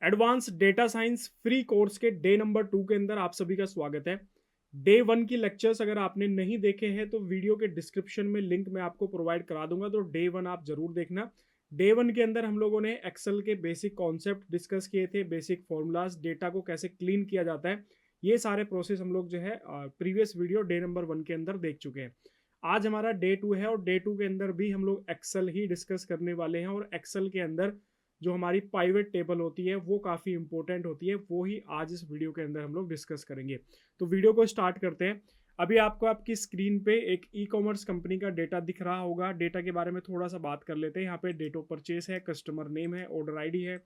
Advance data science free course के day number 2 के अंदर आप सभी का स्वागत है। डे 1 की लेक्चर्स अगर आपने नहीं देखे हैं तो वीडियो के डिस्क्रिप्शन में लिंक मैं आपको प्रोवाइड करा दूंगा, तो डे 1 आप जरूर देखना। डे 1 के अंदर हम लोगों ने एक्सेल के बेसिक कॉन्सेप्ट डिस्कस किए थे, बेसिक फॉर्मूलाज, डेटा को कैसे क्लीन किया जाता है, ये सारे प्रोसेस हम लोग जो है प्रीवियस वीडियो डे नंबर 1 के अंदर देख चुके हैं। आज हमारा डे 2 है और डे 2 के अंदर भी हम लोग एक्सेल ही डिस्कस करने वाले हैं, और एक्सेल के अंदर जो हमारी पाइवेट टेबल होती है वो काफ़ी इंपॉर्टेंट होती है, वो ही आज इस वीडियो के अंदर हम लोग डिस्कस करेंगे। तो वीडियो को स्टार्ट करते हैं। अभी आपको आपकी स्क्रीन पे एक ई कॉमर्स कंपनी का डेटा दिख रहा होगा। डेटा के बारे में थोड़ा सा बात कर लेते हैं। यहाँ पे डेट ऑफ परचेस है, कस्टमर नेम है, ऑर्डर आईडी है,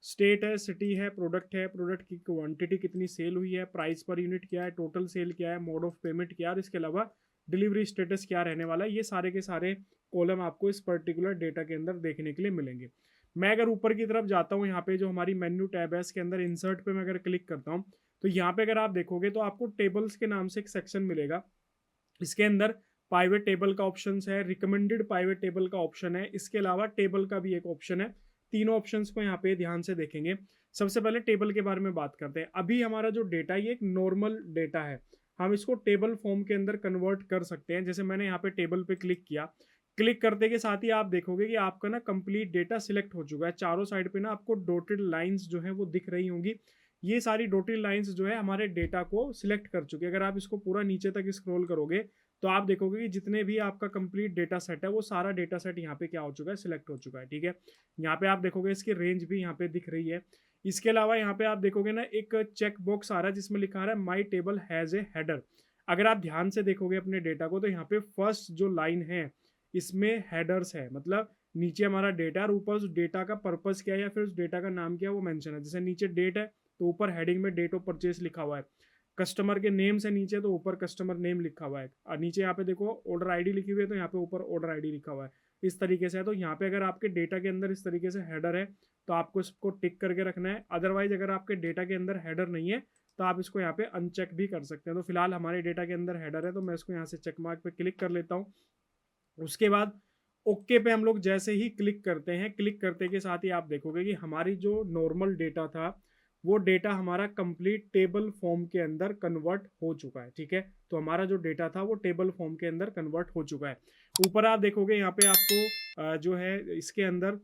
स्टेट है, सिटी है, प्रोडक्ट की क्वांटिटी कितनी सेल हुई है, प्राइस पर यूनिट क्या है, टोटल सेल क्या है, मोड ऑफ पेमेंट क्या है, और इसके अलावा डिलीवरी स्टेटस क्या रहने वाला है। ये सारे के सारे कॉलम आपको इस पर्टिकुलर डेटा के अंदर देखने के लिए मिलेंगे। मैं अगर ऊपर की तरफ जाता हूँ, यहाँ पे जो हमारी मेन्यू टैब है इसके अंदर इंसर्ट पे मैं अगर क्लिक करता हूँ, तो यहाँ पे अगर आप देखोगे तो आपको टेबल्स के नाम से एक सेक्शन मिलेगा। इसके अंदर पाइवेट टेबल का ऑप्शन है, रिकमेंडेड पाइवेट टेबल का ऑप्शन है, इसके अलावा टेबल का भी एक ऑप्शन है। तीनों ऑप्शंस को यहाँ पे ध्यान से देखेंगे। सबसे पहले टेबल के बारे में बात करते हैं। अभी हमारा जो डेटा है ये एक नॉर्मल डेटा है, हम इसको टेबल फॉर्म के अंदर कन्वर्ट कर सकते हैं। जैसे मैंने यहाँ पे टेबल पे क्लिक किया, क्लिक करते के साथ ही आप देखोगे कि आपका ना कंप्लीट डेटा सिलेक्ट हो चुका है। चारों साइड पे ना आपको डॉटेड लाइंस जो है वो दिख रही होंगी। ये सारी डॉटेड लाइंस जो है हमारे डेटा को सिलेक्ट कर चुके हैं। अगर आप इसको पूरा नीचे तक स्क्रॉल करोगे तो आप देखोगे कि जितने भी आपका कंप्लीट डेटा सेट है वो सारा डेटा सेट यहाँ पे क्या हो चुका है, सिलेक्ट हो चुका है। ठीक है, यहाँ पे आप देखोगे इसकी रेंज भी यहाँ पे दिख रही है। इसके अलावा यहाँ पे आप देखोगे ना एक चेक बॉक्स आ रहा है जिसमें लिखा रहा है माई टेबल हैज ए हेडर। अगर आप ध्यान से देखोगे अपने डेटा को तो यहाँ पे फर्स्ट जो लाइन है इसमें हेडर्स है, मतलब नीचे हमारा डेटा और ऊपर उस डेटा का पर्पस क्या है या फिर उस डेटा का नाम क्या है वो मेंशन है। जैसे नीचे डेट है तो ऊपर हेडिंग में डेट ऑफ परचेस लिखा हुआ है, कस्टमर के नेम से नीचे तो ऊपर कस्टमर नेम लिखा हुआ है, और नीचे यहाँ पे देखो ऑर्डर आईडी लिखी हुई है तो यहाँ पे ऊपर ऑर्डर आईडी लिखा हुआ है। इस तरीके से है, तो यहाँ पे अगर आपके डेटा के अंदर इस तरीके से हेडर है तो आपको इसको टिक करके रखना है। अदरवाइज अगर आपके डेटा के अंदर हेडर नहीं है तो आप इसको यहाँ पे अनचेक भी कर सकते हैं। तो फिलहाल हमारे डेटा के अंदर हेडर है तो मैं इसको यहाँ से चेक मार्क पे क्लिक कर लेता हूँ। उसके बाद ओके पे हम लोग जैसे ही क्लिक करते हैं, क्लिक करते के साथ ही आप देखोगे कि हमारी जो नॉर्मल डेटा था वो डेटा हमारा कंप्लीट टेबल फॉर्म के अंदर कन्वर्ट हो चुका है। ठीक है, तो हमारा जो डेटा था वो टेबल फॉर्म के अंदर कन्वर्ट हो चुका है। ऊपर आप देखोगे यहाँ पे आपको जो है इसके अंदर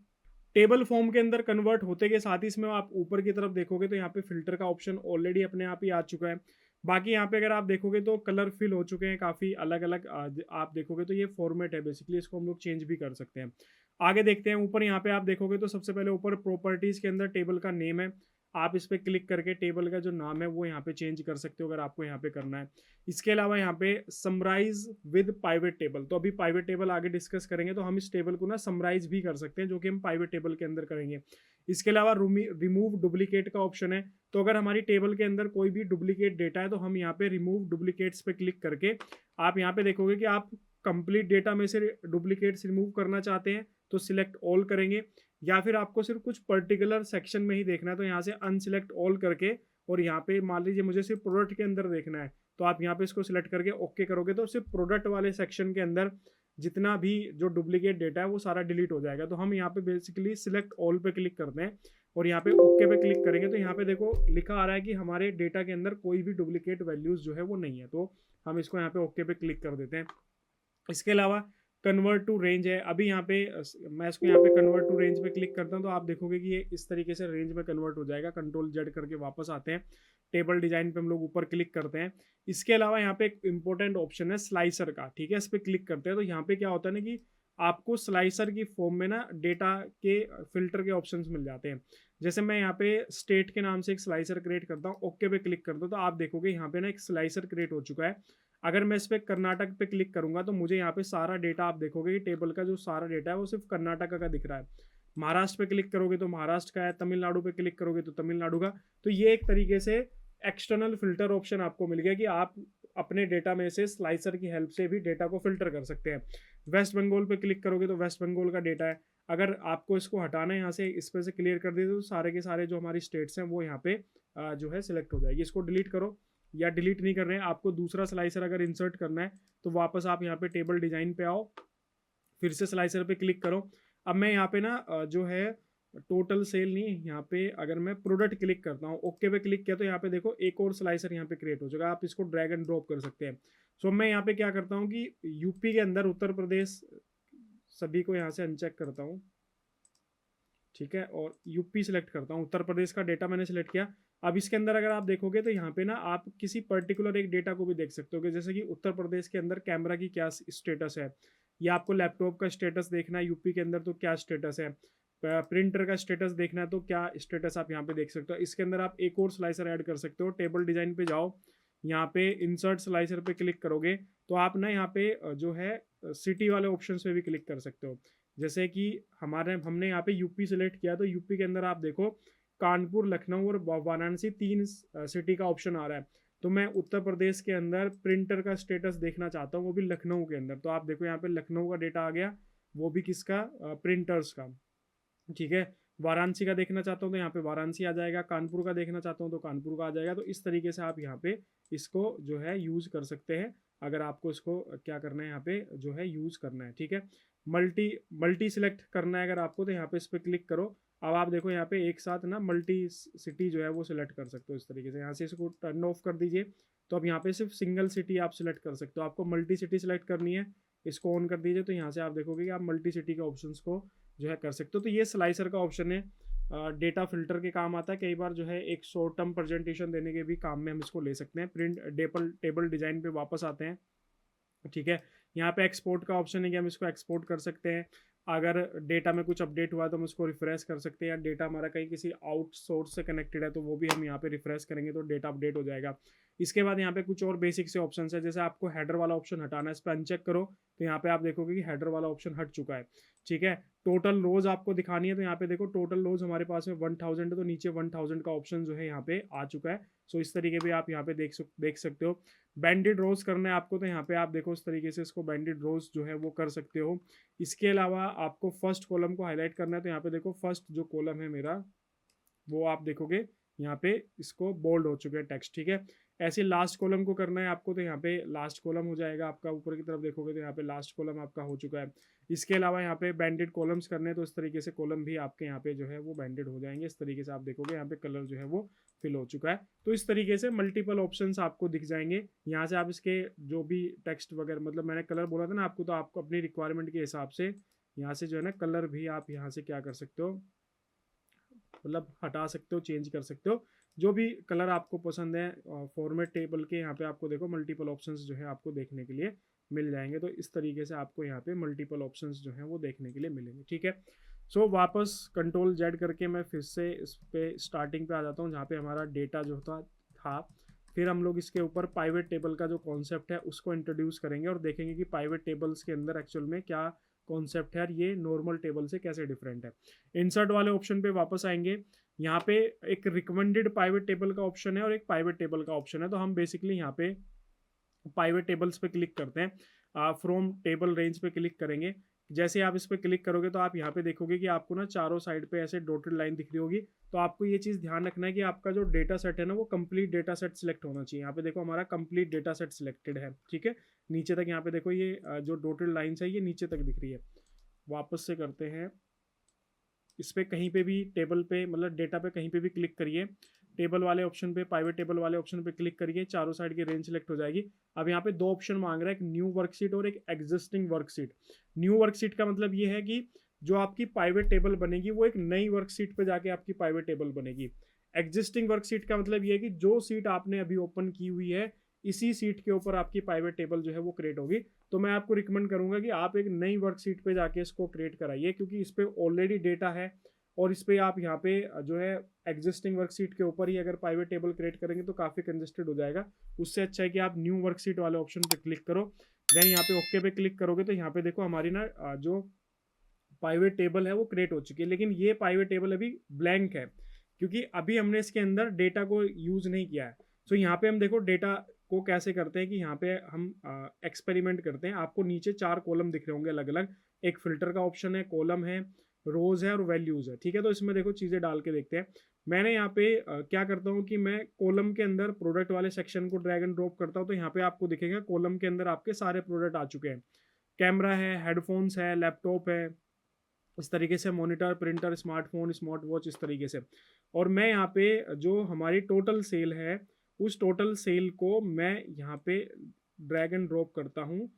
टेबल फॉर्म के अंदर कन्वर्ट होते के साथ ही इसमें आप ऊपर की तरफ देखोगे तो यहाँ पे फिल्टर का ऑप्शन ऑलरेडी अपने आप ही आ चुका है। बाकी यहाँ पे अगर आप देखोगे तो कलर फिल हो चुके हैं काफ़ी अलग अलग। आप देखोगे तो ये फॉर्मेट है बेसिकली, इसको हम लोग चेंज भी कर सकते हैं। आगे देखते हैं, ऊपर यहाँ पे आप देखोगे तो सबसे पहले ऊपर प्रॉपर्टीज के अंदर टेबल का नेम है। आप इस पर क्लिक करके टेबल का जो नाम है वो यहाँ पे चेंज कर सकते हो अगर आपको यहाँ पे करना है। इसके अलावा यहाँ पे समराइज विद पाइवेट टेबल, तो अभी पाइवेट टेबल आगे डिस्कस करेंगे तो हम इस टेबल को ना समराइज भी कर सकते हैं, जो कि हम पाइवेट टेबल के अंदर करेंगे। इसके अलावा रिमूव डुप्लीकेट का ऑप्शन है, तो अगर हमारी टेबल के अंदर कोई भी डुप्लीकेट डेटा है तो हम यहाँ पे रिमूव डुप्लीकेट्स पे क्लिक करके आप यहाँ पे देखोगे कि आप कंप्लीट डेटा में से डुप्लीकेट्स रिमूव करना चाहते हैं तो सिलेक्ट ऑल करेंगे, या फिर आपको सिर्फ कुछ पर्टिकुलर सेक्शन में ही देखना है तो यहाँ से अनसिलेक्ट ऑल करके, और यहाँ पे मान लीजिए मुझे सिर्फ प्रोडक्ट के अंदर देखना है तो आप यहाँ पे इसको सिलेक्ट करके ओके करोगे तो सिर्फ प्रोडक्ट वाले सेक्शन के अंदर जितना भी जो डुप्लीकेट डेटा है वो सारा डिलीट हो जाएगा। तो हम यहाँ पे बेसिकली सिलेक्ट ऑल पे क्लिक करते हैं और यहाँ पे ओके पे क्लिक करेंगे तो यहाँ पे देखो लिखा आ रहा है कि हमारे डेटा के अंदर कोई भी डुप्लीकेट वैल्यूज जो है वो नहीं है, तो हम इसको यहाँ पे ओके पे क्लिक कर देते हैं। इसके अलावा कन्वर्ट टू रेंज है। अभी यहाँ पे मैं इसको यहाँ पे कन्वर्ट टू रेंज पे क्लिक करता हूँ तो आप देखोगे कि ये इस तरीके से रेंज में कन्वर्ट हो जाएगा। कंट्रोल जेड करके वापस आते हैं, टेबल डिजाइन पे हम लोग ऊपर क्लिक करते हैं। इसके अलावा यहाँ पे एक इंपॉर्टेंट ऑप्शन है स्लाइसर का। ठीक है, इस पर क्लिक करते हैं तो यहाँ पे क्या होता है ना कि आपको स्लाइसर की फॉर्म में ना डेटा के फिल्टर के ऑप्शंस मिल जाते हैं। जैसे मैं यहाँ पे स्टेट के नाम से एक स्लाइसर क्रिएट करता हूँ, ओके पे क्लिक करता हूँ तो आप देखोगे यहाँ पे ना एक स्लाइसर क्रिएट हो चुका है। अगर मैं इस पर कर्नाटक पे क्लिक करूंगा तो मुझे यहाँ पे सारा डेटा आप देखोगे कि टेबल का जो सारा डेटा है वो सिर्फ कर्नाटक का दिख रहा है। महाराष्ट्र पे क्लिक करोगे तो महाराष्ट्र का है, तमिलनाडु पे क्लिक करोगे तो तमिलनाडु का। तो ये एक तरीके से एक्सटर्नल फिल्टर ऑप्शन आपको मिल गया कि आप अपने डेटा में से स्लाइसर की हेल्प से भी डेटा को फिल्टर कर सकते हैं। वेस्ट बंगाल पे क्लिक करोगे तो वेस्ट बंगाल का डेटा है। अगर आपको इसको हटाना है यहाँ से इस पर से क्लियर कर दिए तो सारे के सारे जो हमारी स्टेट्स हैं वो यहाँ पे जो है सिलेक्ट हो जाएगी। इसको डिलीट करो, या डिलीट नहीं कर रहे हैं आपको दूसरा स्लाइसर अगर इंसर्ट करना है तो वापस आप यहाँ पे टेबल डिजाइन पे आओ, फिर से स्लाइसर पे क्लिक करो। अब मैं यहाँ पे ना जो है टोटल सेल नहीं, यहाँ पे अगर मैं प्रोडक्ट क्लिक करता हूँ, ओके पे क्लिक किया तो यहाँ पे देखो एक और स्लाइसर यहाँ पे क्रिएट हो जाएगा, आप इसको ड्रैग एंड ड्रॉप कर सकते हैं। सो मैं यहाँ पे क्या करता हूँ कि यूपी के अंदर उत्तर प्रदेश सभी को यहाँ से अनचेक करता हूँ, ठीक है, और यूपी सिलेक्ट करता हूँ, उत्तर प्रदेश का डेटा मैंने सिलेक्ट किया। अब इसके अंदर अगर आप देखोगे तो यहाँ पे ना आप किसी पर्टिकुलर एक डेटा को भी देख सकते हो, जैसे कि उत्तर प्रदेश के अंदर कैमरा की क्या स्टेटस है, या आपको लैपटॉप का स्टेटस देखना है यूपी के अंदर तो क्या स्टेटस है, प्रिंटर का स्टेटस देखना है तो क्या स्टेटस आप यहाँ पे देख सकते हो। इसके अंदर आप एक और स्लाइसर ऐड कर सकते हो, टेबल डिजाइन पे जाओ, यहाँ पे इंसर्ट स्लाइसर पे क्लिक करोगे तो आप ना यहाँ पे जो है सिटी वाले ऑप्शन पे भी क्लिक कर सकते हो। जैसे कि हमने यहाँ पे यूपी सेलेक्ट किया तो यूपी के अंदर आप देखो कानपुर, लखनऊ और वाराणसी 3 सिटी का ऑप्शन आ रहा है। तो मैं उत्तर प्रदेश के अंदर प्रिंटर का स्टेटस देखना चाहता हूँ, वो भी लखनऊ के अंदर, तो आप देखो यहाँ पे लखनऊ का डेटा आ गया, वो भी किसका, प्रिंटर्स का, ठीक है। वाराणसी का देखना चाहता हूँ तो यहाँ पे वाराणसी आ जाएगा, कानपुर का देखना चाहता हूँ तो कानपुर का आ जाएगा। तो इस तरीके से आप यहाँ पे इसको जो है यूज कर सकते हैं, अगर आपको इसको क्या करना है यहाँ पे जो है यूज करना है, ठीक है। मल्टी मल्टी सिलेक्ट करना है अगर आपको तो यहाँ पे इस पर क्लिक करो। अब आप देखो यहाँ पे एक साथ ना मल्टी सिटी जो है वो सिलेक्ट कर सकते हो इस तरीके से। यहाँ से इसको टर्न ऑफ कर दीजिए तो अब यहाँ पे सिर्फ सिंगल सिटी आप सिलेक्ट कर सकते हो। आपको मल्टी सिटी सिलेक्ट करनी है, इसको ऑन कर दीजिए तो यहाँ से आप देखोगे कि आप मल्टी सिटी के ऑप्शन को जो है कर सकते हो। तो ये स्लाइसर का ऑप्शन है, डेटा फिल्टर के काम आता है, कई बार जो है एक शॉर्ट टर्म प्रेजेंटेशन देने के भी काम में हम इसको ले सकते हैं। प्रिंट टेबल डिजाइन पे वापस आते हैं, ठीक है। यहाँ पे एक्सपोर्ट का ऑप्शन है कि हम इसको एक्सपोर्ट कर सकते हैं, अगर डेटा में कुछ अपडेट हुआ तो हम उसको रिफ्रेश कर सकते हैं, या डेटा हमारा कहीं किसी आउटसोर्स से कनेक्टेड है तो वो भी हम यहाँ पे रिफ्रेश करेंगे तो डेटा अपडेट हो जाएगा। इसके बाद यहाँ पे कुछ और बेसिक से ऑप्शन है, जैसे आपको हेडर वाला ऑप्शन हटाना है, इस पर अनचेक करो तो यहाँ पे आप देखोगे कि हेडर वाला ऑप्शन हट चुका है, ठीक है। टोटल रोज आपको दिखानी है तो यहाँ पे देखो टोटल रोज हमारे पास में 1000 है, तो नीचे 1000 का ऑप्शन जो है यहाँ पे आ चुका है। सो इस तरीके भी आप यहाँ पे देख सकते हो। बैंडेड रोज करना है आपको तो यहाँ पे आप देखो इस तरीके से इसको बैंडेड रोज जो है वो कर सकते हो। इसके अलावा आपको फर्स्ट कॉलम को हाईलाइट करना है तो यहाँ पे देखो फर्स्ट जो कॉलम है मेरा वो आप देखोगे यहाँ पे इसको बोल्ड हो चुके हैं टेक्स्ट, ठीक है। ऐसे लास्ट कॉलम को करना है आपको तो यहाँ पे लास्ट कॉलम हो जाएगा आपका, ऊपर की तरफ देखोगे तो यहाँ पे लास्ट कॉलम आपका हो चुका है। इसके अलावा यहाँ पे बैंडेड कॉलम्स करने हैं तो इस तरीके से कॉलम भी आपके यहाँ पे जो है वो बैंडेड हो जाएंगे। इस तरीके से आप देखोगे यहाँ पे कलर जो है वो फिल हो चुका है। तो इस तरीके से मल्टीपल ऑप्शंस आपको दिख जाएंगे। यहाँ से आप इसके जो भी टेक्स्ट वगैरह, मतलब मैंने कलर बोला था ना आपको, तो आपको अपनी रिक्वायरमेंट के हिसाब से यहाँ से जो है ना कलर भी आप यहाँ से क्या कर सकते हो, मतलब हटा सकते हो, चेंज कर सकते हो, जो भी कलर आपको पसंद है। फॉर्मेट टेबल के यहाँ पे आपको देखो मल्टीपल ऑप्शंस जो है आपको देखने के लिए मिल जाएंगे। तो इस तरीके से आपको यहाँ पे मल्टीपल ऑप्शंस जो है वो देखने के लिए मिलेंगे, ठीक है। सो वापस कंट्रोल जेड करके मैं फिर से इस पे स्टार्टिंग पे आ जाता हूँ जहाँ पे हमारा डेटा जो था। फिर हम लोग इसके ऊपर पाइवेट टेबल का जो कॉन्सेप्ट है उसको इंट्रोड्यूस करेंगे और देखेंगे कि पाइवेट टेबल्स के अंदर एक्चुअल में क्या कॉन्सेप्ट है और ये नॉर्मल टेबल से कैसे डिफरेंट है। इंसर्ट वाले ऑप्शन पे वापस आएंगे, यहाँ पे एक रिकमेंडेड पाइवेट टेबल का ऑप्शन है और एक पाइवेट टेबल का ऑप्शन है। तो हम बेसिकली यहाँ पे पाइवेट टेबल्स पे क्लिक करते हैं, फ्रॉम टेबल रेंज पे क्लिक करेंगे। जैसे आप इस पे क्लिक करोगे तो आप यहाँ पे देखोगे कि आपको ना चारों साइड पे ऐसे डॉटेड लाइन दिख रही होगी। तो आपको ये चीज़ ध्यान रखना है कि आपका जो डेटा सेट है ना वो कंप्लीट डेटा सेट सिलेक्ट होना चाहिए। यहाँ पे देखो हमारा कंप्लीट डेटा सेट सिलेक्टेड है, ठीक है। नीचे तक यहाँ पे देखो ये जो डॉटेड लाइन्स है ये नीचे तक दिख रही है। वापस से करते हैं, इस पर कहीं पे भी टेबल पे मतलब डेटा पे कहीं पे भी क्लिक करिए, टेबल वाले ऑप्शन पे, पाइवेट टेबल वाले ऑप्शन पे क्लिक करिए, चारों साइड की रेंज सेलेक्ट हो जाएगी। अब यहाँ पे दो ऑप्शन मांग रहा है, एक न्यू वर्कशीट और एक एग्जिस्टिंग वर्कशीट। न्यू वर्कशीट का मतलब ये है कि जो आपकी पाइवेट टेबल बनेगी वो एक नई वर्कशीट पे जाके आपकी पाइवेट टेबल बनेगी। एग्जिस्टिंग वर्कशीट का मतलब ये है कि जो सीट आपने अभी ओपन की हुई है इसी सीट के ऊपर आपकी पाइवेट टेबल जो है वो क्रिएट होगी। तो मैं आपको रिकमेंड करूंगा कि आप एक नई वर्कशीट पे जाके इसको क्रिएट कराइए, क्योंकि इस पे ऑलरेडी डेटा है और इस पे आप यहाँ पे जो है एग्जिस्टिंग वर्कशीट के ऊपर ही अगर पाइवेट टेबल क्रिएट करेंगे तो काफ़ी कंजेस्टेड हो जाएगा। उससे अच्छा है कि आप न्यू वर्कशीट वाले ऑप्शन पे क्लिक करो, देन यहाँ पे ओके पे क्लिक करोगे तो यहाँ पे देखो हमारी ना जो पाइवेट टेबल है वो क्रिएट हो चुकी है। लेकिन ये पाइवेट टेबल अभी ब्लैंक है क्योंकि अभी हमने इसके अंदर डेटा को यूज़ नहीं किया है। सो यहाँ पे हम देखो डेटा को कैसे करते हैं कि यहाँ पे हम एक्सपेरिमेंट करते हैं। आपको नीचे 4 कॉलम दिख रहे होंगे अलग अलग, एक फिल्टर का ऑप्शन है, कॉलम है, रोज है और वैल्यूज है, ठीक है। तो इसमें देखो चीज़ें डाल के देखते हैं। मैंने यहाँ पे क्या करता हूँ कि मैं कॉलम के अंदर प्रोडक्ट वाले सेक्शन को ड्रैग एंड ड्रॉप करता हूँ तो यहाँ पे आपको दिखेगा कॉलम के अंदर आपके सारे प्रोडक्ट आ चुके हैं। कैमरा है, हेडफोन्स है, लैपटॉप है, इस तरीके से monitor, printer, smartphone, smart watch, इस तरीके से। और मैं यहाँ पे जो हमारी टोटल सेल है, उस टोटल सेल को मैं यहाँ पे ड्रैग एंड ड्रॉप करता हूँ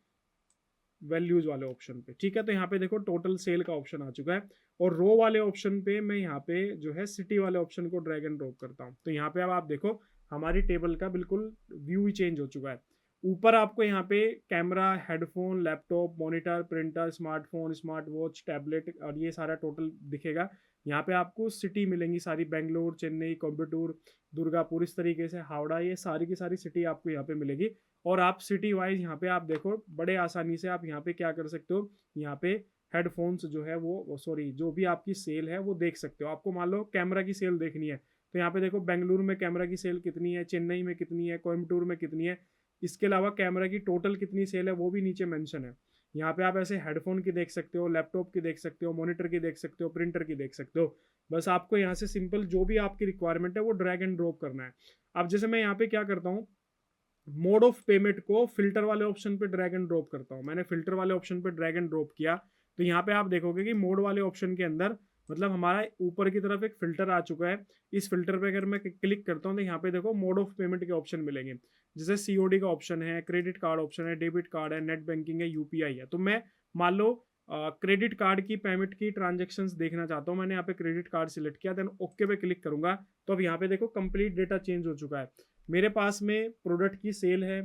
वैल्यूज वाले ऑप्शन पे। ठीक है, तो यहाँ पे देखो टोटल सेल का ऑप्शन आ चुका है, और रो वाले ऑप्शन पे मैं यहाँ पे जो है सिटी वाले ऑप्शन को ड्रैग एंड ड्रॉप करता हूँ। तो यहाँ पे अब आप देखो हमारी टेबल का बिल्कुल व्यू ही चेंज हो चुका है। ऊपर आपको यहाँ पे camera, headphone, laptop, monitor, printer, smartphone, smart watch, tablet और ये सारा टोटल दिखेगा। यहाँ पे आपको सिटी मिलेंगी सारी, बेंगलोर, चेन्नई, कोयम्बटूर, दुर्गापुर, इस तरीके से हावड़ा, ये सारी की सारी सिटी आपको यहाँ पे मिलेगी। और आप सिटी वाइज यहाँ पे आप देखो बड़े आसानी से आप यहाँ पे क्या कर सकते हो, यहाँ पे हेडफोन्स जो है वो सॉरी जो भी आपकी सेल है वो देख सकते हो। आपको मान लो कैमरा की सेल देखनी है, तो यहाँ पे देखो बेंगलुरु में कैमरा की सेल कितनी है, चेन्नई में कितनी है, कोयम्बटूर में कितनी है, इसके अलावा कैमरा की टोटल कितनी सेल है वो भी नीचे मेंशन है। यहाँ पे आप ऐसे हेडफोन की देख सकते हो, लैपटॉप की देख सकते हो, मॉनिटर की देख सकते हो, प्रिंटर की देख सकते हो। बस आपको यहाँ से सिंपल जो भी आपकी रिक्वायरमेंट है वो ड्रैग एंड ड्रॉप करना है। अब जैसे मैं यहाँ पे क्या करता हूँ, मोड ऑफ पेमेंट को फिल्टर वाले ऑप्शन पे ड्रैग एंड ड्रॉप करता हूँ। मैंने फिल्टर वाले ऑप्शन पे ड्रैग एंड ड्रॉप किया, तो यहाँ पे आप देखोगे कि मोड वाले ऑप्शन के अंदर मतलब हमारा ऊपर की तरफ एक फिल्टर आ चुका है। इस फिल्टर पे अगर मैं क्लिक करता हूँ तो यहाँ पे देखो मोड ऑफ पेमेंट के ऑप्शन मिलेंगे, जैसे सीओडी का ऑप्शन है, क्रेडिट कार्ड ऑप्शन है, डेबिट कार्ड है, नेट बैंकिंग है, यूपीआई है। तो मैं मान लो क्रेडिट कार्ड की पेमेंट की ट्रांजेक्शंस देखना चाहता हूँ, मैंने यहाँ पे क्रेडिट कार्ड सिलेक्ट किया, देन ओके पे क्लिक करूंगा, तो अब यहाँ पे देखो कंप्लीट डेटा चेंज हो चुका है। मेरे पास में प्रोडक्ट की सेल है,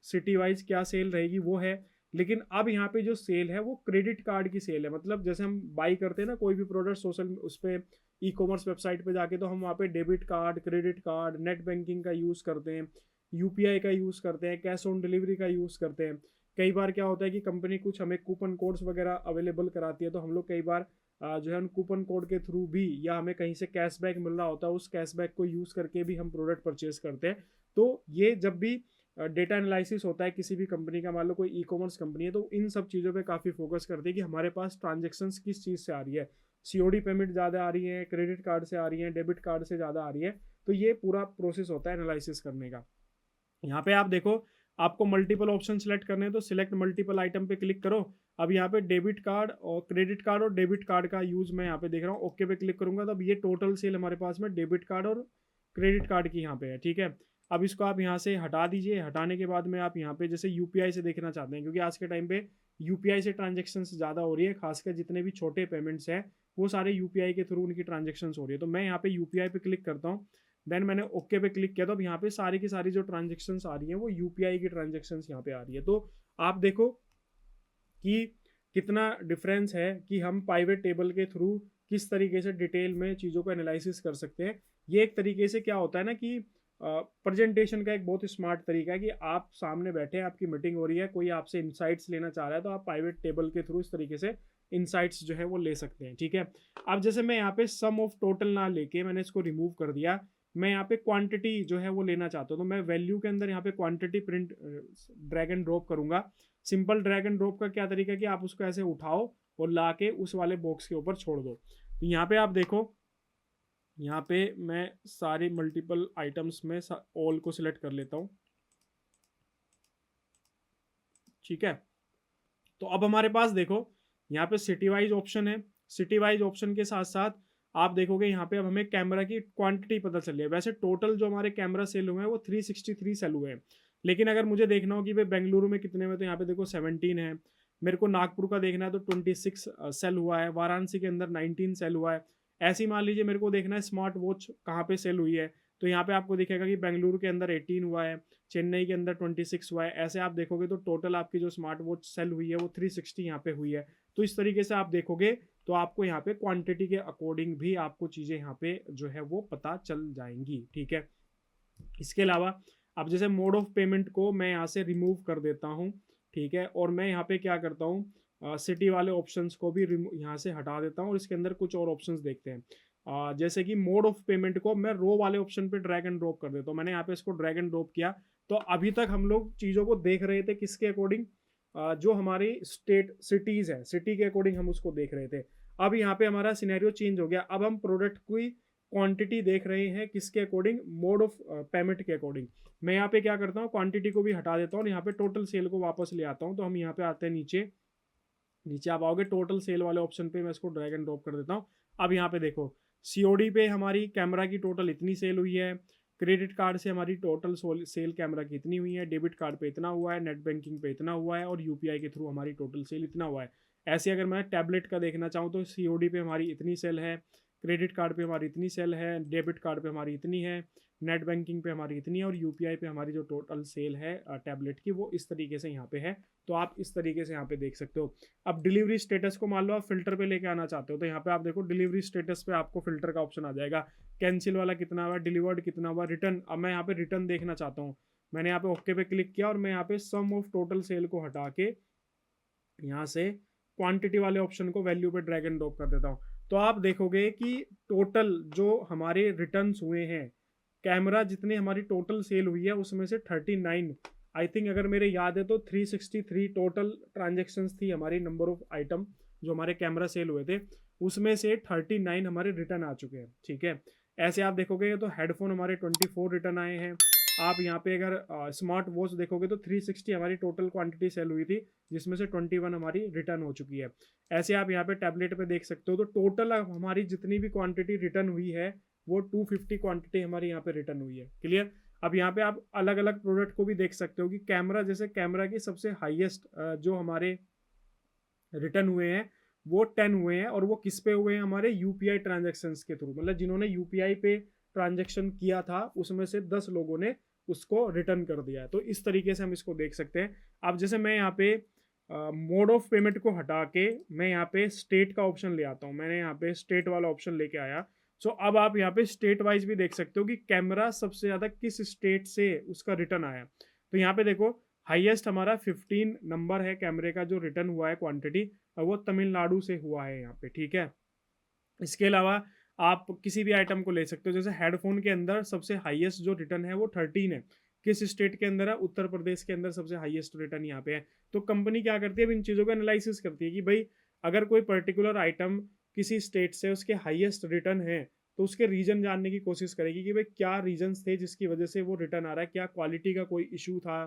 सिटी वाइज क्या सेल रहेगी वो है, लेकिन अब यहाँ पे जो सेल है वो क्रेडिट कार्ड की सेल है। मतलब जैसे हम बाई करते हैं ना कोई भी प्रोडक्ट सोशल उस पर ई कॉमर्स वेबसाइट पे जाके, तो हम वहाँ पे debit card, credit card, net banking का यूज़ करते हैं, यूपीआई का यूज़ करते हैं, कैश ऑन डिलीवरी का यूज़ करते हैं। कई बार क्या होता है कि कंपनी कुछ हमें कूपन कोड्स वगैरह अवेलेबल कराती है, तो हम लोग कई बार जो है उन कूपन कोड के थ्रू भी, या हमें कहीं से कैशबैक मिल रहा होता है, उस कैशबैक को यूज़ करके भी हम प्रोडक्ट परचेज करते हैं। तो ये जब भी डेटा एनालिसिस होता है किसी भी कंपनी का, मान लो कोई ई कॉमर्स कंपनी है, तो इन सब चीज़ों पे काफ़ी फोकस करते हैं कि हमारे पास ट्रांजेक्शन्स किस चीज़ से आ रही है, सीओडी पेमेंट ज़्यादा आ रही है, क्रेडिट कार्ड से आ रही है, डेबिट कार्ड से ज़्यादा आ रही है। तो ये पूरा प्रोसेस होता है एनालिसिस करने का। यहाँ पे आप देखो आपको मल्टीपल ऑप्शन सेलेक्ट करने हैं, तो सिलेक्ट मल्टीपल आइटम पे क्लिक करो। अब यहाँ पे डेबिट कार्ड और क्रेडिट कार्ड और डेबिट कार्ड का यूज मैं यहाँ पे देख रहा हूँ, ओके पे क्लिक करूंगा, तो अब ये टोटल सेल हमारे पास में डेबिट कार्ड और क्रेडिट कार्ड की यहाँ पे है। ठीक है, अब इसको आप यहाँ से हटा दीजिए। हटाने के बाद में आप यहाँ पे जैसे यूपीआई से देखना चाहते हैं, क्योंकि आज के टाइम पे यूपीआई से ट्रांजेक्शन ज़्यादा हो रही है, खासकर जितने भी छोटे पेमेंट्स हैं वो सारे यूपीआई के थ्रू उनकी ट्रांजेक्शन हो रही है। तो मैं यहाँ पे यूपीआई पे क्लिक करता हूँ, देन मैंने ओके पे क्लिक किया, तो अब यहाँ पे सारी की सारी जो ट्रांजेक्शन्स आ रही हैं वो यूपीआई की ट्रांजेक्शन्स यहाँ पे आ रही है। तो आप देखो कि कितना डिफरेंस है कि हम पाइवेट टेबल के थ्रू किस तरीके से डिटेल में चीज़ों को एनालिसिस कर सकते हैं। ये एक तरीके से क्या होता है ना कि प्रेजेंटेशन का एक बहुत ही स्मार्ट तरीका है कि आप सामने बैठे हैं, आपकी मीटिंग हो रही है, कोई आपसे इनसाइट्स लेना चाह रहा है, तो आप पाइवेट टेबल के थ्रू इस तरीके से इनसाइट्स जो है वो ले सकते हैं। ठीक है, अब जैसे मैं यहाँ पे सम ऑफ टोटल ना लेके मैंने इसको रिमूव कर दिया, मैं यहाँ पे क्वांटिटी जो है वो लेना चाहता हूँ, तो मैं वैल्यू के अंदर यहाँ पे quantity print drag and drop करूंगा। सिंपल ड्रैग एंड ड्रॉप का क्या तरीका है कि आप उसको ऐसे उठाओ और ला के उस वाले बॉक्स के ऊपर छोड़ दो। तो यहाँ पे आप देखो, यहाँ पे मैं सारी मल्टीपल आइटम्स में ऑल को सिलेक्ट कर लेता हूँ। ठीक है, तो अब हमारे पास देखो यहाँ पे सिटी वाइज ऑप्शन है। सिटी वाइज ऑप्शन के साथ साथ आप देखोगे यहाँ पे अब हमें कैमरा की क्वांटिटी पता चल रही है। वैसे टोटल जो हमारे कैमरा सेल हुए हैं वो 363 सेल हुए हैं, लेकिन अगर मुझे देखना हो कि भाई बेंगलुरु में कितने में, तो यहाँ पे देखो 17 है। मेरे को नागपुर का देखना है तो 26 सेल हुआ है, वाराणसी के अंदर 19 सेल हुआ है। ऐसे ही मान लीजिए मेरे को देखना है स्मार्ट वॉच कहाँ पे सेल हुई है, तो यहाँ पे आपको दिखेगा कि बेंगलुरु के अंदर 18 हुआ है, चेन्नई के अंदर 26 हुआ है। ऐसे आप देखोगे तो टोटल आपकी जो स्मार्ट वॉच सेल हुई है वो 360 यहाँ पे हुई है। तो इस तरीके से आप देखोगे तो आपको यहाँ पे क्वांटिटी के अकॉर्डिंग भी आपको चीज़ें यहाँ पे जो है वो पता चल जाएंगी। ठीक है, इसके अलावा अब जैसे मोड ऑफ पेमेंट को मैं यहाँ से रिमूव कर देता हूँ। ठीक है, और मैं यहाँ पे क्या करता हूँ, सिटी वाले ऑप्शंस को भी यहाँ से हटा देता हूँ और इसके अंदर कुछ और ऑप्शंस देखते हैं। जैसे कि मोड ऑफ पेमेंट को मैं रो वाले ऑप्शन पे ड्रैग एंड ड्रॉप कर देता हूँ। मैंने यहाँ पे इसको ड्रैग एंड ड्रॉप किया, तो अभी तक हम लोग चीज़ों को देख रहे थे किसके अकॉर्डिंग, जो हमारी स्टेट सिटीज़ है, सिटी के अकॉर्डिंग हम उसको देख रहे थे। अब यहाँ पे हमारा सिनेरियो चेंज हो गया, अब हम प्रोडक्ट की क्वांटिटी देख रहे हैं किसके अकॉर्डिंग, मोड ऑफ पेमेंट के अकॉर्डिंग। मैं यहाँ पे क्या करता हूँ, क्वांटिटी को भी हटा देता हूँ और यहाँ पे टोटल सेल को वापस ले आता हूँ। तो हम यहाँ पे आते हैं नीचे, नीचे आप आओगे टोटल सेल वाले ऑप्शन पे, मैं इसको ड्रैग एंड ड्रॉप कर देता हूँ। अब यहाँ पे देखो सीओडी पे हमारी कैमरा की टोटल इतनी सेल हुई है, क्रेडिट कार्ड से हमारी टोटल सेल कैमरा की इतनी हुई है, डेबिट कार्ड पे इतना हुआ है, नेट बैंकिंग पे इतना हुआ है, और यूपीआई के थ्रू हमारी टोटल सेल इतना हुआ है। ऐसे अगर मैं टैबलेट का देखना चाहूँ तो सीओडी पे हमारी इतनी सेल है, क्रेडिट कार्ड पे हमारी इतनी सेल है, डेबिट कार्ड पे हमारी इतनी है, नेट बैंकिंग पे हमारी इतनी है, और यूपीआई पे हमारी जो टोटल सेल है टैबलेट की वो इस तरीके से यहाँ पे है। तो आप इस तरीके से यहाँ पे देख सकते हो। अब डिलीवरी स्टेटस को मान लो आप फिल्टर पे लेके आना चाहते हो, तो यहाँ पे आप देखो डिलीवरी स्टेटस पे आपको फिल्टर का ऑप्शन आ जाएगा, कैंसिल वाला कितना हुआ, डिलीवर्ड कितना हुआ, रिटर्न। अब मैं यहाँ पे रिटर्न देखना चाहता हूँ, मैंने यहाँ पे ओके पे क्लिक किया और मैं यहाँ पे सम ऑफ टोटल सेल को हटा के यहाँ से क्वांटिटी वाले ऑप्शन को वैल्यू पे ड्रैग एंड ड्रॉप कर देता हूँ। तो आप देखोगे कि टोटल जो हमारे रिटर्न्स हुए हैं, कैमरा जितनी हमारी टोटल सेल हुई है उसमें से 39, आई थिंक अगर मेरे याद है तो 363 टोटल ट्रांजेक्शन्स थी हमारी, नंबर ऑफ आइटम जो हमारे कैमरा सेल हुए थे, उसमें से 39 हमारे रिटर्न आ चुके हैं। ठीक है, ऐसे आप देखोगे तो हेडफोन हमारे 24 रिटर्न आए हैं। आप यहाँ पे अगर स्मार्ट वॉच देखोगे तो 360 हमारी टोटल क्वांटिटी सेल हुई थी, जिसमें से 21 हमारी रिटर्न हो चुकी है। ऐसे आप यहाँ पे टैबलेट पे देख सकते हो, तो टोटल हमारी जितनी भी क्वांटिटी रिटर्न हुई है वो 250 क्वांटिटी हमारी यहाँ पे रिटर्न हुई है। क्लियर। अब यहाँ पे आप अलग अलग प्रोडक्ट को भी देख सकते हो कि कैमरा, जैसे कैमरा की सबसे हाईएस्ट जो हमारे रिटर्न हुए हैं वो 10 हुए हैं, और वो किस पे हुए हैं, हमारे यूपीआई ट्रांजेक्शन्स के थ्रू, मतलब जिन्होंने यूपीआई पे ट्रांजेक्शन किया था उसमें से 10 लोगों ने उसको रिटर्न कर दिया है। तो इस तरीके से हम इसको देख सकते हैं। अब जैसे मैं यहाँ पे मोड ऑफ पेमेंट को हटा के मैं यहाँ पे स्टेट का ऑप्शन ले आता हूँ, मैंने यहाँ पे स्टेट वाला ऑप्शन लेके आया। सो अब आप यहाँ पे स्टेट वाइज भी देख सकते हो कि कैमरा सबसे ज़्यादा किस स्टेट से उसका रिटर्न आया। तो यहाँ पे देखो हाईएस्ट हमारा 15 नंबर है कैमरे का जो रिटर्न हुआ है क्वांटिटी, और वो तमिलनाडु से हुआ है यहाँ पे। ठीक है, इसके अलावा आप किसी भी आइटम को ले सकते हो, जैसे हेडफोन के अंदर सबसे हाईएस्ट जो रिटर्न है वो 13 है, किस स्टेट के अंदर है, उत्तर प्रदेश के अंदर सबसे हाईएस्ट रिटर्न यहाँ पे है। तो कंपनी क्या करती है, इन चीज़ों का एनालिसिस करती है कि भाई अगर कोई पर्टिकुलर आइटम किसी स्टेट से उसके हाईएस्ट रिटर्न है तो उसके रीजन जानने की कोशिश करेगी कि भाई क्या रीजन्स थे जिसकी वजह से वो रिटर्न आ रहा है, क्या क्वालिटी का कोई इशू था,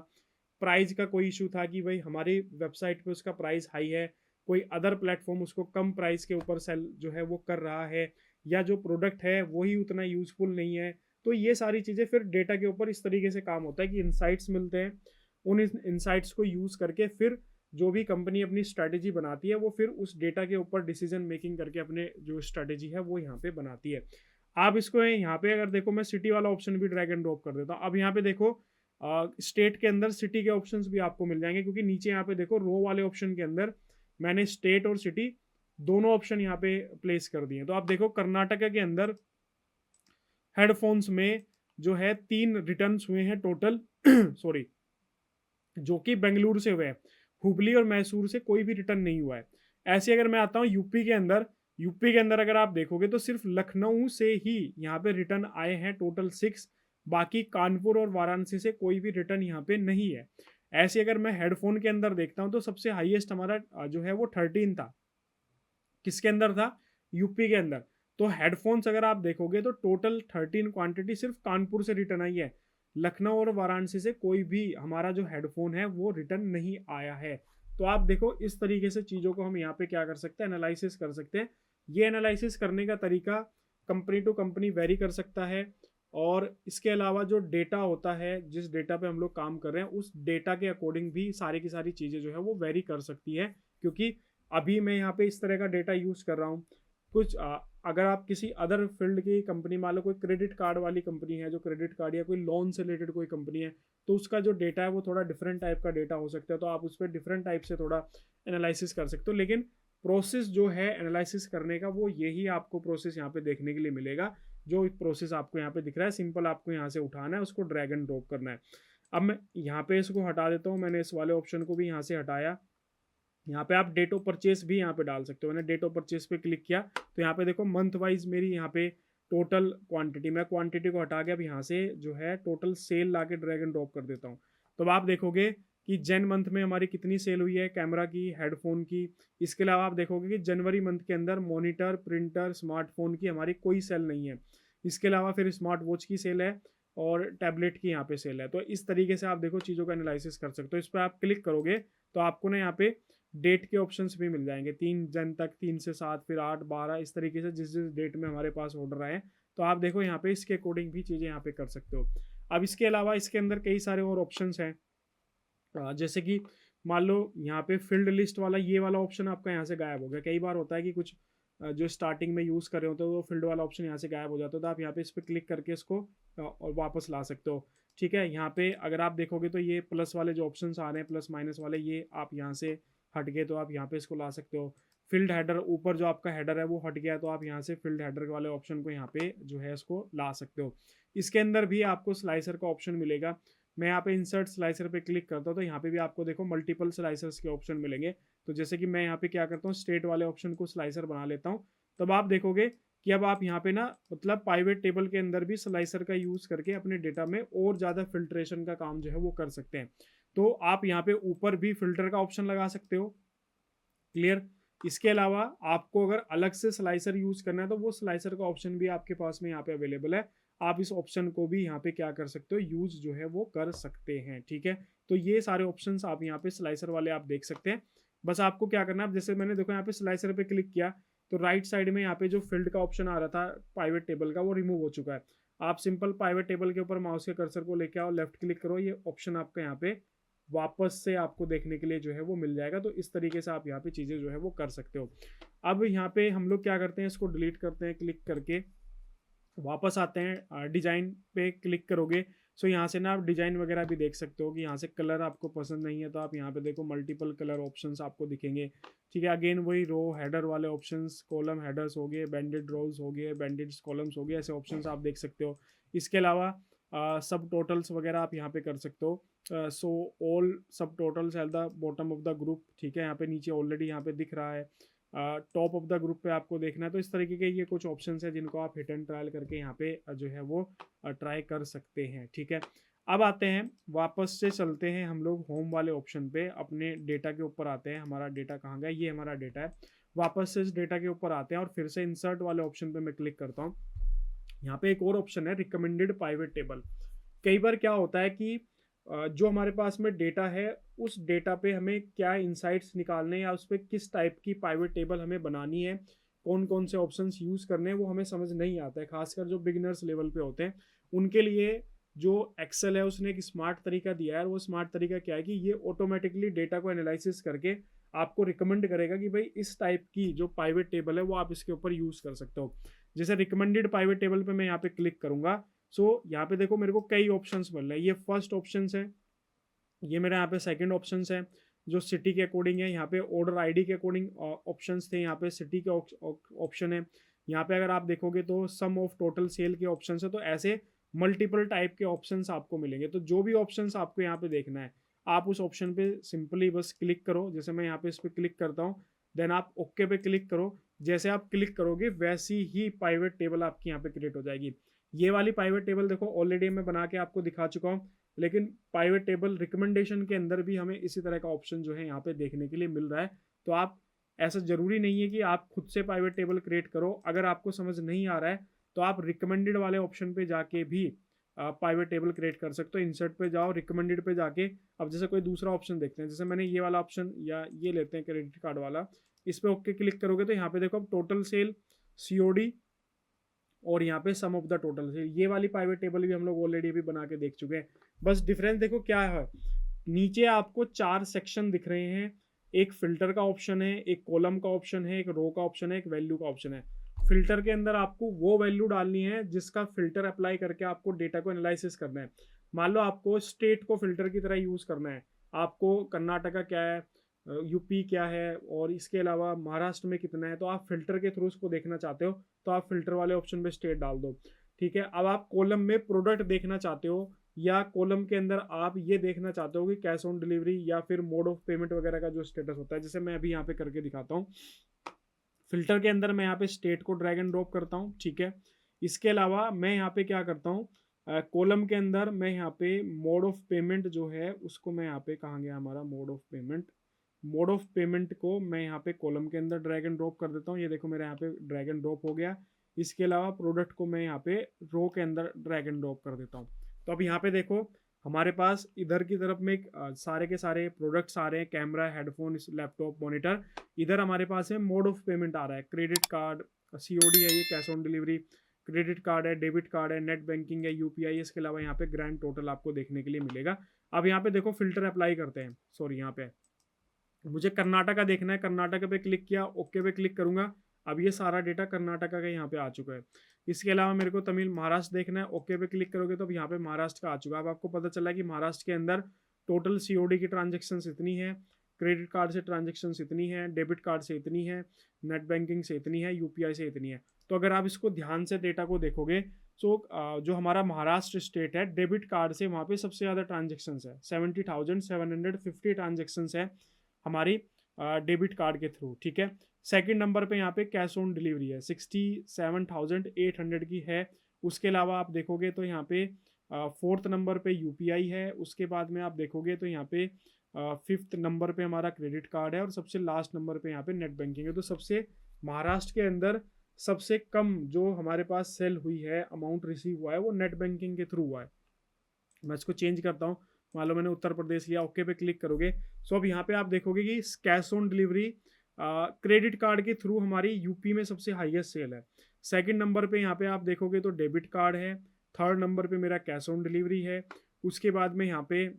प्राइस का कोई इशू था कि भाई हमारी वेबसाइट पे उसका प्राइस हाई है, कोई अदर प्लेटफॉर्म उसको कम प्राइस के ऊपर सेल जो है वो कर रहा है, या जो प्रोडक्ट है वही उतना यूजफुल नहीं है। तो ये सारी चीज़ें फिर डेटा के ऊपर इस तरीके से काम होता है कि इंसाइट्स मिलते हैं, उन इंसाइट्स को यूज़ करके फिर जो भी कंपनी अपनी स्ट्रैटेजी बनाती है वो फिर उस डेटा के ऊपर डिसीजन मेकिंग करके अपने जो स्ट्रैटेजी है वो यहाँ पे बनाती है। आप इसको यहाँ पे अगर देखो, मैं सिटी वाला ऑप्शन भी ड्रैग एंड ड्रॉप कर देता हूँ। अब यहाँ पे देखो स्टेट के अंदर सिटी के ऑप्शंस भी आपको मिल जाएंगे, क्योंकि नीचे यहाँ पे देखो रो वाले ऑप्शन के अंदर मैंने स्टेट और सिटी दोनों ऑप्शन यहाँ पे प्लेस कर दिए। तो आप देखो कर्नाटका के अंदर हेडफोन्स में जो है 3 रिटर्न्स हुए हैं टोटल सॉरी, जो कि बेंगलुरु से हुए हैं, हुबली और मैसूर से कोई भी रिटर्न नहीं हुआ है। ऐसे अगर मैं आता हूँ यूपी के अंदर, यूपी के अंदर अगर आप देखोगे तो सिर्फ लखनऊ से ही यहाँ पे रिटर्न आए हैं टोटल 6, बाकी कानपुर और वाराणसी से कोई भी रिटर्न यहाँ पे नहीं है। ऐसे अगर मैं हेडफोन के अंदर देखता हूँ तो सबसे हाईएस्ट हमारा जो है वो 13 था, किसके अंदर था, यूपी के अंदर। तो हेडफोन्स अगर आप देखोगे तो टोटल 13 क्वांटिटी सिर्फ कानपुर से रिटर्न आई है, लखनऊ और वाराणसी से कोई भी हमारा जो हेडफोन है वो रिटर्न नहीं आया है। तो आप देखो इस तरीके से चीज़ों को हम यहाँ पे क्या कर सकते हैं, एनालिसिस कर सकते हैं। ये एनालिसिस करने का तरीका कंपनी टू कंपनी वेरी कर सकता है, और इसके अलावा जो डेटा होता है, जिस डेटा पे हम लोग काम कर रहे हैं उस डेटा के अकॉर्डिंग भी सारी की सारी चीज़ें जो है वो वेरी कर सकती है। क्योंकि अभी मैं यहाँ पे इस तरह का डेटा यूज़ कर रहा हूँ, कुछ अगर आप किसी अदर फील्ड की कंपनी, मान लो कोई क्रेडिट कार्ड वाली कंपनी है, जो क्रेडिट कार्ड या कोई लोन से रिलेटेड कोई कंपनी है, तो उसका जो डेटा है वो थोड़ा डिफरेंट टाइप का डेटा हो सकता है, तो आप उस पर डिफरेंट टाइप से थोड़ा एनालिसिस कर सकते हो। लेकिन प्रोसेस जो है एनालिसिस करने का वो यही आपको प्रोसेस यहाँ पे देखने के लिए मिलेगा। जो प्रोसेस आपको यहाँ पे दिख रहा है, सिंपल आपको यहाँ से उठाना है, उसको ड्रैग एंड ड्रॉप करना है। अब मैं यहाँ पे इसको हटा देता हूँ, मैंने इस वाले ऑप्शन को भी यहाँ से हटाया। यहाँ पे आप डेट ऑफ परचेस भी यहाँ पे डाल सकते हो, मैंने डेट ऑफ परचेस पे क्लिक किया तो यहाँ पे देखो मंथ वाइज मेरी यहाँ पे टोटल क्वांटिटी, मैं क्वांटिटी को हटा के अब यहाँ से जो है टोटल सेल ला के ड्रैग एंड ड्रॉप कर देता हूँ। तो अब आप देखोगे कि जन मंथ में हमारी कितनी सेल हुई है कैमरा की, हेडफोन की। इसके अलावा आप देखोगे कि जनवरी मंथ के अंदर मॉनिटर, प्रिंटर, स्मार्टफोन की हमारी कोई सेल नहीं है। इसके अलावा फिर स्मार्ट वॉच की सेल है और टैबलेट की यहाँ पे सेल है। तो इस तरीके से आप देखो चीज़ों का एनालिसिस कर सकते हो। इस पर आप क्लिक करोगे तो आपको ना यहाँ पे डेट के ऑप्शंस भी मिल जाएंगे, 3 जन तक, 3 से 7, फिर 8, 12, इस तरीके से जिस जिस डेट में हमारे पास ऑर्डर आए। तो आप देखो यहाँ पे इसके अकॉर्डिंग भी चीज़ें यहाँ पे कर सकते हो। अब इसके अलावा इसके अंदर कई सारे और ऑप्शंस हैं, जैसे कि मान लो यहाँ पे फील्ड लिस्ट वाला ये वाला ऑप्शन आपका यहाँ से गायब हो गया। कई बार होता है कि कुछ जो स्टार्टिंग में यूज़ कर रहे होते हो तो फील्ड वाला ऑप्शन यहाँ से गायब हो जाता है, तो आप यहाँ पे इस पर क्लिक करके इसको और वापस ला सकते हो। ठीक है, यहाँ पे अगर आप देखोगे तो ये प्लस वाले जो ऑप्शन आ रहे हैं, प्लस माइनस वाले, ये आप यहाँ से हट गए तो आप यहाँ पे इसको ला सकते हो। फील्ड हेडर, ऊपर जो आपका हेडर है वो हट गया तो आप यहाँ से फील्ड हेडर वाले ऑप्शन को यहाँ पे जो है इसको ला सकते हो। इसके अंदर भी आपको स्लाइसर का ऑप्शन मिलेगा। मैं यहाँ पे इंसर्ट स्लाइसर पे क्लिक करता हूँ तो यहाँ पे भी आपको देखो मल्टीपल स्लाइसर्स के ऑप्शन मिलेंगे। तो जैसे कि मैं यहाँ पे क्या करता हूँ, स्टेट वाले ऑप्शन को स्लाइसर बना लेता हूँ। तब आप देखोगे कि अब आप यहाँ पे ना मतलब पाइवेट टेबल के अंदर भी स्लाइसर का यूज़ करके अपने डेटा में और ज़्यादा फिल्ट्रेशन का काम जो है वो कर सकते हैं। तो आप यहाँ पे ऊपर भी फिल्टर का ऑप्शन लगा सकते हो। क्लियर। इसके अलावा आपको अगर अलग से स्लाइसर यूज करना है तो वो स्लाइसर का ऑप्शन भी आपके पास में यहाँ पे अवेलेबल है। आप इस ऑप्शन को भी यहाँ पे क्या कर सकते हो, यूज जो है वो कर सकते हैं। ठीक है, तो ये सारे ऑप्शंस आप यहाँ पे स्लाइसर वाले आप देख सकते हैं। बस आपको क्या करना है, जैसे मैंने देखो यहाँ पे स्लाइसर पे क्लिक किया तो राइट साइड में यहाँ पे जो फील्ड का ऑप्शन आ रहा था प्राइवेट टेबल का, वो रिमूव हो चुका है। आप सिंपल प्राइवेट टेबल के ऊपर माउस के कर्सर को लेके आओ, लेफ्ट क्लिक करो, ये ऑप्शन आपका यहाँ पे वापस से आपको देखने के लिए जो है वो मिल जाएगा। तो इस तरीके से आप यहाँ पे चीज़ें जो है वो कर सकते हो। अब यहाँ पे हम लोग क्या करते हैं, इसको डिलीट करते हैं, क्लिक करके वापस आते हैं, डिजाइन पे क्लिक करोगे। सो यहाँ से ना आप डिजाइन वगैरह भी देख सकते हो कि यहाँ से कलर आपको पसंद नहीं है तो आप यहाँ पे देखो मल्टीपल कलर ऑप्शंस आपको दिखेंगे। ठीक है, अगेन वही रो हेडर वाले ऑप्शंस, कॉलम हेडर्स हो गए, बैंडेड रोज हो गए, बैंडेड कॉलम्स हो गए, ऐसे ऑप्शंस आप देख सकते हो। इसके अलावा सब टोटल्स वगैरह आप यहाँ पे कर सकते हो। सो ऑल सब totals at the bottom of the group. ठीक है, यहाँ पे नीचे ऑलरेडी यहाँ पे दिख रहा है। टॉप ऑफ द ग्रुप पे आपको देखना है। तो इस तरीके के ये कुछ ऑप्शंस हैं जिनको आप हिट एंड ट्रायल करके यहाँ पे जो है वो ट्राई कर सकते हैं। ठीक है, अब आते हैं, वापस से चलते हैं हम लोग होम वाले ऑप्शन पे, अपने डेटा के ऊपर आते हैं। हमारा डेटा कहाँ गया, ये हमारा डेटा है। वापस से इस डेटा के ऊपर आते हैं और फिर से इंसर्ट वाले ऑप्शन पे मैं क्लिक करता हूँ। यहाँ पे एक और ऑप्शन है, रिकमेंडेड प्राइवेट टेबल। कई बार क्या होता है कि जो हमारे पास में डेटा है उस डेटा पे हमें क्या इंसाइट्स निकालने या उस पर किस टाइप की प्राइवेट टेबल हमें बनानी है, कौन कौन से ऑप्शंस यूज़ करने हैं, वो हमें समझ नहीं आता है। खासकर जो बिगिनर्स लेवल पे होते हैं उनके लिए जो एक्सेल है उसने एक स्मार्ट तरीका दिया है। और वो स्मार्ट तरीका क्या है कि ये ऑटोमेटिकली डेटा को एनालिसिस करके आपको रिकमेंड करेगा कि भाई इस टाइप की जो प्राइवेट टेबल है वो आप इसके ऊपर यूज़ कर सकते हो। जैसे रिकमेंडेड प्राइवेट टेबल पे मैं यहाँ पे क्लिक करूंगा। सो यहाँ पे देखो मेरे को कई ऑप्शंस मिल रहे हैं। ये फर्स्ट ऑप्शन है, ये मेरा यहाँ पे सेकंड ऑप्शन है जो सिटी के अकॉर्डिंग है। यहाँ पे ऑर्डर आईडी के अकॉर्डिंग ऑप्शंस थे, यहाँ पे सिटी के ऑप्शन है। यहाँ पे अगर आप देखोगे तो सम ऑफ टोटल सेल के ऑप्शन है। तो ऐसे मल्टीपल टाइप के ऑप्शंस आपको मिलेंगे। तो जो भी ऑप्शंस आपको यहाँ पे देखना है आप उस ऑप्शन पे सिंपली बस क्लिक करो। जैसे मैं यहाँ पे इस पर क्लिक करता हूँ, देन आप ओके पे क्लिक करो। जैसे आप क्लिक करोगे वैसी ही प्राइवेट टेबल आपकी यहाँ पे क्रिएट हो जाएगी। ये वाली प्राइवेट टेबल देखो ऑलरेडी मैं बना के आपको दिखा चुका हूँ, लेकिन प्राइवेट टेबल रिकमेंडेशन के अंदर भी हमें इसी तरह का ऑप्शन जो है यहाँ पे देखने के लिए मिल रहा है। तो आप, ऐसा जरूरी नहीं है कि आप खुद से प्राइवेट टेबल क्रिएट करो। अगर आपको समझ नहीं आ रहा है तो आप रिकमेंडेड वाले ऑप्शन पे जाके भी प्राइवेट टेबल क्रिएट कर सकते हो। इंसर्ट पे जाओ, रिकमेंडेड पे जाके अब जैसे कोई दूसरा ऑप्शन देखते हैं, जैसे मैंने ये वाला ऑप्शन या ये लेते हैं क्रेडिट कार्ड वाला, इस पे ओके क्लिक करोगे तो यहाँ पे देखो अब टोटल सेल, सीओडी और यहाँ पे सम ऑफ द टोटल सेल, ये वाली प्राइवेट टेबल भी हम लोग ऑलरेडी भी बना के देख चुके हैं। बस डिफरेंस देखो क्या है, नीचे आपको 4 सेक्शन दिख रहे हैं। एक फिल्टर का ऑप्शन है, एक कॉलम का ऑप्शन है, एक रो का ऑप्शन है, एक वैल्यू का ऑप्शन है। फिल्टर के अंदर आपको वो वैल्यू डालनी है जिसका फिल्टर अप्लाई करके आपको डेटा को एनालिसिस करना है। मान लो आपको स्टेट को फिल्टर की तरह यूज करना है, आपको कर्नाटका क्या है, यूपी क्या है और इसके अलावा महाराष्ट्र में कितना है, तो आप फिल्टर के थ्रू उसको देखना चाहते हो तो आप फिल्टर वाले ऑप्शन पे स्टेट डाल दो। ठीक है, अब आप कॉलम में प्रोडक्ट देखना चाहते हो या कॉलम के अंदर आप ये देखना चाहते हो कि कैश ऑन डिलीवरी या फिर मोड ऑफ पेमेंट वगैरह का जो स्टेटस होता है, जैसे मैं अभी यहाँ पे करके दिखाता हूँ। फिल्टर के अंदर मैं यहाँ पे स्टेट को ड्रैग एंड ड्रॉप करता हूँ। ठीक है, इसके अलावा मैं यहाँ पे क्या करता हूँ, कॉलम के अंदर मैं यहाँ पे मोड ऑफ पेमेंट जो है उसको मैं यहाँ पे, कहाँ गया हमारा mode of payment, mode of payment को मैं यहाँ पे कॉलम के अंदर ड्रैग एंड ड्रॉप कर देता हूँ। ये देखो मेरे यहाँ पे ड्रैग एंड ड्रॉप हो गया। इसके अलावा प्रोडक्ट को मैं यहाँ पे रो के अंदर ड्रैग एंड ड्रॉप कर देता हूँ। तो अब यहाँ पे देखो हमारे पास इधर की तरफ में सारे के सारे प्रोडक्ट्स आ रहे हैं, कैमरा, हेडफोन, लैपटॉप, मॉनिटर। इधर हमारे पास है मोड ऑफ पेमेंट आ रहा है, क्रेडिट कार्ड, सीओडी है, ये cash on delivery, credit card है, डेबिट कार्ड है, नेट बैंकिंग है, यूपीआई। इसके अलावा यहाँ पे ग्रैंड टोटल आपको देखने के लिए मिलेगा। अब यहाँ पे देखो फिल्टर अप्लाई करते हैं, सॉरी यहाँ पे मुझे कर्नाटका देखना है, कर्नाटका पे क्लिक किया, ओके पे क्लिक करूंगा। अब ये सारा डेटा कर्नाटका का यहाँ पे आ चुका है। इसके अलावा मेरे को तमिल महाराष्ट्र देखना है, ओके पे क्लिक करोगे तो अब यहाँ पे महाराष्ट्र का आ चुका है। अब आपको पता चला कि महाराष्ट्र के अंदर टोटल सीओडी की ट्रांजेक्शन इतनी है, क्रेडिट कार्ड से ट्रांजेक्शन इतनी है, डेबिट कार्ड से इतनी है, नेट बैंकिंग से इतनी है, यूपीआई से इतनी है। तो अगर आप इसको ध्यान से डेटा को देखोगे तो जो हमारा महाराष्ट्र स्टेट है, डेबिट कार्ड से वहाँ पे सबसे ज़्यादा ट्रांजेक्शन है, 70,750 ट्रांजेक्शन है हमारी डेबिट कार्ड के थ्रू, ठीक है। सेकंड नंबर पे यहाँ पे कैश ऑन डिलीवरी है, 67,800 की है। उसके अलावा आप देखोगे तो यहाँ पे फोर्थ नंबर पे यूपीआई है। उसके बाद में आप देखोगे तो यहाँ पे फिफ्थ नंबर पे हमारा क्रेडिट कार्ड है और सबसे लास्ट नंबर पे यहाँ पे नेट बैंकिंग है। तो सबसे महाराष्ट्र के अंदर सबसे कम जो हमारे पास सेल हुई है, अमाउंट रिसीव हुआ है, वो नेट बैंकिंग के थ्रू हुआ है। मैं इसको चेंज करता हूँ, मान लो मैंने उत्तर प्रदेश लिया, ओके पे क्लिक करोगे। सो अब यहाँ पे आप देखोगे कि cash on delivery credit card के थ्रू हमारी यूपी में सबसे हाईएस्ट सेल है। सेकंड नंबर पे यहाँ पे आप देखोगे तो डेबिट कार्ड है। थर्ड नंबर पे मेरा कैश ऑन डिलीवरी है। उसके बाद में यहाँ पे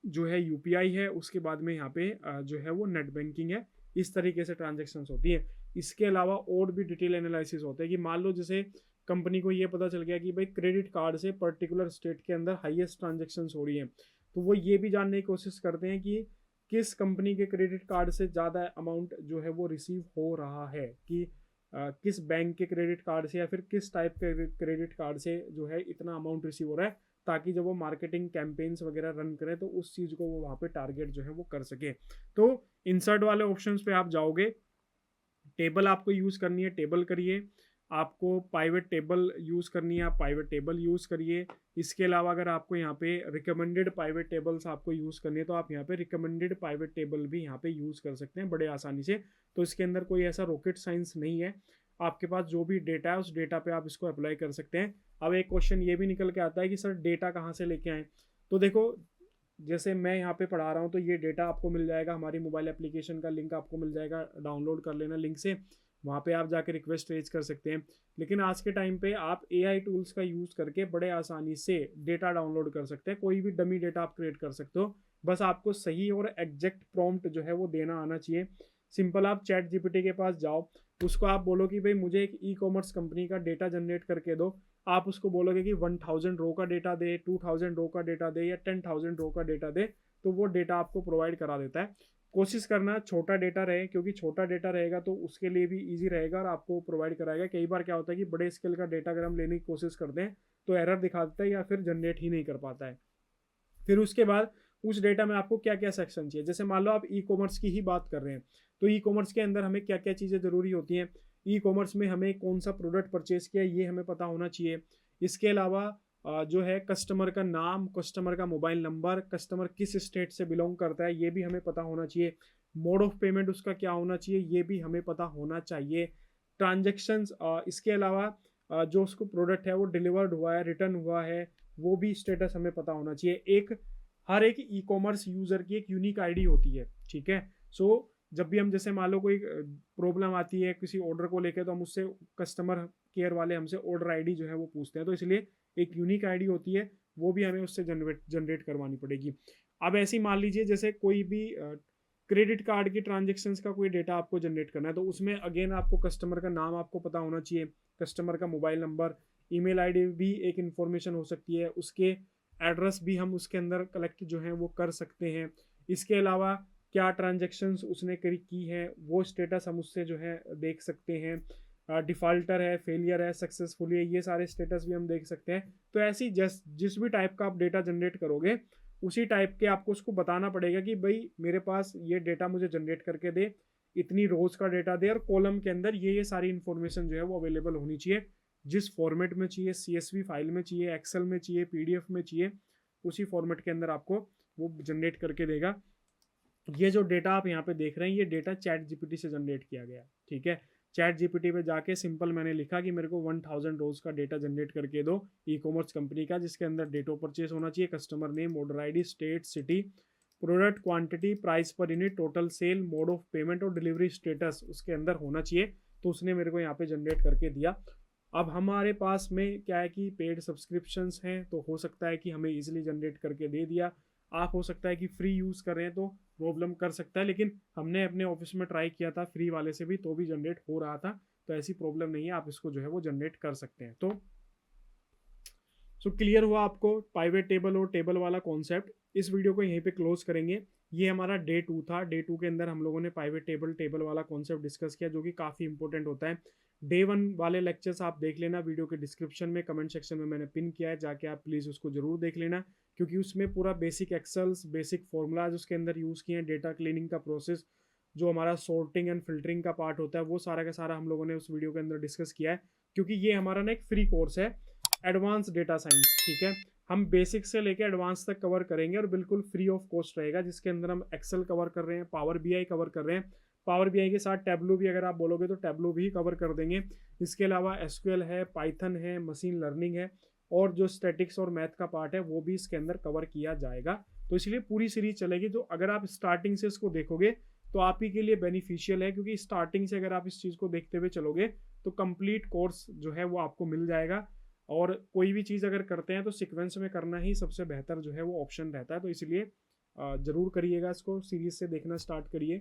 जो है यूपीआई है। उसके बाद में यहाँ पे जो है वो नेट बैंकिंग है। इस तरीके से ट्रांजेक्शन्स होती है। इसके अलावा और भी डिटेल एनालिसिस होते हैं कि मान लो जैसे कंपनी को ये पता चल गया कि भाई क्रेडिट कार्ड से पर्टिकुलर स्टेट के अंदर हाईएस्ट ट्रांजेक्शन्स हो रही हैं, तो वो ये भी जानने की कोशिश करते हैं कि किस कंपनी के क्रेडिट कार्ड से ज़्यादा अमाउंट जो है वो रिसीव हो रहा है, कि किस बैंक के क्रेडिट कार्ड से या फिर किस टाइप के क्रेडिट कार्ड से जो है इतना अमाउंट रिसीव हो रहा है, ताकि जब वो मार्केटिंग कैंपेन्स वगैरह रन करें तो उस चीज़ को वो वहाँ पे टारगेट जो है वो कर सके। तो इंसर्ट वाले ऑप्शंस पे आप जाओगे, टेबल आपको यूज़ करनी है, टेबल करिए। आपको पाइवेट टेबल यूज़ करनी है, आप पाइवेट टेबल यूज़ करिए। इसके अलावा अगर आपको यहाँ पे रिकमेंडेड पाइवेट टेबल्स आपको यूज़ करनी है तो आप यहाँ पे रिकमेंडेड पाइवेट टेबल भी यहाँ पे यूज़ कर सकते हैं बड़े आसानी से। तो इसके अंदर कोई ऐसा रॉकेट साइंस नहीं है, आपके पास जो भी डेटा है उस डेटा पे आप इसको अप्लाई कर सकते हैं। अब एक क्वेश्चन ये भी निकल के आता है कि सर डेटा कहाँ से लेके आएँ। तो देखो, जैसे मैं यहाँ पे पढ़ा रहा हूँ तो ये डेटा आपको मिल जाएगा, हमारी मोबाइल एप्लीकेशन का लिंक आपको मिल जाएगा, डाउनलोड कर लेना लिंक से, वहाँ पे आप जाके रिक्वेस्ट रेज कर सकते हैं। लेकिन आज के टाइम पे आप एआई टूल्स का यूज़ करके बड़े आसानी से डेटा डाउनलोड कर सकते हैं। कोई भी डमी डेटा आप क्रिएट कर सकते हो, बस आपको सही और एग्जैक्ट प्रॉम्प्ट जो है वो देना आना चाहिए। सिंपल, आप चैट जीपीटी के पास जाओ, उसको आप बोलो कि भाई मुझे एक ई कॉमर्स कंपनी का डेटा जनरेट करके दो। आप उसको बोलोगे कि 1000 रो का डेटा दे, 2000 रो का डेटा दे या 10,000 रो का डेटा दे, तो वो डेटा आपको प्रोवाइड करा देता है। कोशिश करना छोटा डेटा रहे, क्योंकि छोटा डेटा रहेगा तो उसके लिए भी ईजी रहेगा और आपको प्रोवाइड कराएगा। कई बार क्या होता है कि बड़े स्केल का डेटा अगर हम लेने की कोशिश करते हैं तो एरर दिखा देता है या फिर जनरेट ही नहीं कर पाता है। फिर उसके बाद उस डेटा में आपको क्या क्या सेक्शन चाहिए। जैसे मान लो आप ई कॉमर्स की ही बात कर रहे हैं, तो ई कॉमर्स के अंदर हमें क्या क्या चीज़ें ज़रूरी होती हैं। ई कॉमर्स में हमें कौन सा प्रोडक्ट परचेज किया ये हमें पता होना चाहिए। इसके अलावा जो है कस्टमर का नाम, कस्टमर का मोबाइल नंबर, कस्टमर किस स्टेट से बिलोंग करता है ये भी हमें पता होना चाहिए। मोड ऑफ पेमेंट उसका क्या होना चाहिए ये भी हमें पता होना चाहिए। ट्रांजेक्शन्स, इसके अलावा जो उसको प्रोडक्ट है वो डिलीवर्ड हुआ है, रिटर्न हुआ है, वो भी स्टेटस हमें पता होना चाहिए। हर एक ई कॉमर्स यूज़र की एक यूनिक आईडी होती है, ठीक है। सो जब भी हम जैसे मान लो कोई प्रॉब्लम आती है किसी ऑर्डर को लेकर, तो हम उससे कस्टमर केयर वाले हमसे ऑर्डर आईडी जो है वो पूछते हैं, तो इसलिए एक यूनिक आईडी होती है, वो भी हमें उससे जनरेट करवानी पड़ेगी। अब ऐसे ही मान लीजिए जैसे कोई भी क्रेडिट कार्ड की ट्रांजेक्शन्स का कोई डेटा आपको जनरेट करना है, तो उसमें अगेन आपको कस्टमर का नाम आपको पता होना चाहिए, कस्टमर का मोबाइल नंबर, ईमेल आईडी भी एक इन्फॉर्मेशन हो सकती है, उसके एड्रेस भी हम उसके अंदर कलेक्ट जो है वो कर सकते हैं। इसके अलावा क्या ट्रांजेक्शन्स उसने की है वो स्टेटस हम उससे जो है देख सकते हैं। डिफ़ॉल्टर है, फेलियर है, सक्सेसफुल है, ये सारे स्टेटस भी हम देख सकते हैं। तो ऐसी जिस भी टाइप का आप डेटा जनरेट करोगे उसी टाइप के आपको उसको बताना पड़ेगा कि भाई मेरे पास ये डेटा मुझे जनरेट करके दे, इतनी रोज का डेटा दे, और कॉलम के अंदर ये सारी इन्फॉर्मेशन जो है वो अवेलेबल होनी चाहिए। जिस फॉर्मेट में चाहिए, CSV फाइल में चाहिए, एक्सेल में चाहिए, PDF में चाहिए, उसी फॉर्मेट के अंदर आपको वो जनरेट करके देगा। ये जो डेटा आप यहाँ पे देख रहे हैं ये डेटा चैट जीपीटी से जनरेट किया गया, ठीक है। चैट जीपीटी पे जाके सिंपल मैंने लिखा कि मेरे को 1000 रोज का डेटा जनरेट करके दो ई कॉमर्स कंपनी का, जिसके अंदर डेट ऑफ परचेज होना चाहिए, customer name, order ID, state, city, product quantity, price per unit, total sale, mode of payment और डिलीवरी स्टेटस उसके अंदर होना चाहिए। तो उसने मेरे को यहाँ पे जनरेट करके दिया। अब हमारे पास में क्या है कि पेड सब्सक्रिप्शंस हैं, तो हो सकता है कि हमें इजीली जनरेट करके दे दिया। आप हो सकता है कि फ्री यूज़ कर रहे हैं तो प्रॉब्लम कर सकता है, लेकिन हमने अपने ऑफिस में ट्राई किया था फ्री वाले से भी, तो भी जनरेट हो रहा था। तो ऐसी प्रॉब्लम नहीं है, आप इसको जो है वो जनरेट कर सकते हैं। तो क्लियर हुआ आपको पाइवेट टेबल और टेबल वाला कॉन्सेप्ट। इस वीडियो को यहीं पे क्लोज करेंगे। ये हमारा डे 2 था। डे 2 के अंदर हम लोगों ने पाइवेट टेबल टेबल वाला कॉन्सेप्ट डिस्कस किया, जो कि काफ़ी इंपॉर्टेंट होता है। डे 1 वाले लेक्चर्स आप देख लेना, वीडियो के डिस्क्रिप्शन में कमेंट सेक्शन में मैंने पिन किया है, जाके आप प्लीज़ उसको जरूर देख लेना, क्योंकि उसमें पूरा बेसिक एक्सेल्स, बेसिक फॉर्मूलाज उसके अंदर यूज़ किए हैं। डेटा क्लीनिंग का प्रोसेस, जो हमारा सॉर्टिंग एंड फिल्टरिंग का पार्ट होता है, वो सारा का सारा हम लोगों ने उस वीडियो के अंदर डिस्कस किया है। क्योंकि ये हमारा ना एक फ्री कोर्स है, एडवांस डेटा साइंस, ठीक है। हम बेसिक से लेकर एडवांस तक कवर करेंगे और बिल्कुल फ्री ऑफ कॉस्ट रहेगा, जिसके अंदर हम एक्सेल कवर कर रहे हैं, पावर बीआई कवर कर रहे हैं, पावर बीआई के साथ टैब्लू भी अगर आप बोलोगे तो टैब्लू भी कवर कर देंगे। इसके अलावा एसक्यूएल है, पाइथन है, मशीन लर्निंग है, और जो स्टैटिक्स और मैथ का पार्ट है वो भी इसके अंदर कवर किया जाएगा। तो इसलिए पूरी सीरीज चलेगी। तो अगर आप स्टार्टिंग से इसको देखोगे तो आप ही के लिए बेनिफिशियल है, क्योंकि स्टार्टिंग से अगर आप इस चीज़ को देखते हुए चलोगे तो कंप्लीट कोर्स जो है वो आपको मिल जाएगा। और कोई भी चीज़ अगर करते हैं तो सीक्वेंस में करना ही सबसे बेहतर जो है वो ऑप्शन रहता है। तो इसलिए ज़रूर करिएगा, इसको सीरीज से देखना स्टार्ट करिए।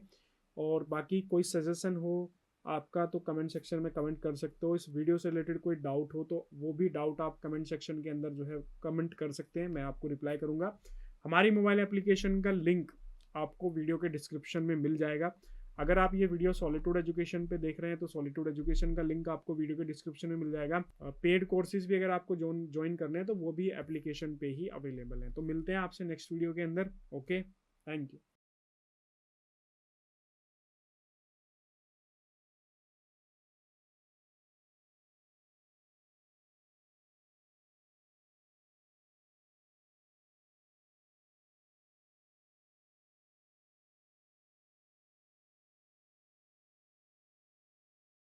और बाकी कोई सजेशन हो आपका तो कमेंट सेक्शन में कमेंट कर सकते हो। इस वीडियो से रिलेटेड कोई डाउट हो तो वो भी डाउट आप कमेंट सेक्शन के अंदर जो है कमेंट कर सकते हैं, मैं आपको रिप्लाई करूँगा। हमारी मोबाइल एप्लीकेशन का लिंक आपको वीडियो के डिस्क्रिप्शन में मिल जाएगा। अगर आप ये वीडियो सॉलिट्यूड एजुकेशन पे देख रहे हैं तो सॉलिट्यूड एजुकेशन का लिंक आपको वीडियो के डिस्क्रिप्शन में मिल जाएगा। पेड कोर्सेज भी अगर आपको ज्वाइन करने हैं तो वो भी एप्लीकेशन पे ही अवेलेबल हैं। तो मिलते हैं आपसे नेक्स्ट वीडियो के अंदर। Okay, thank you.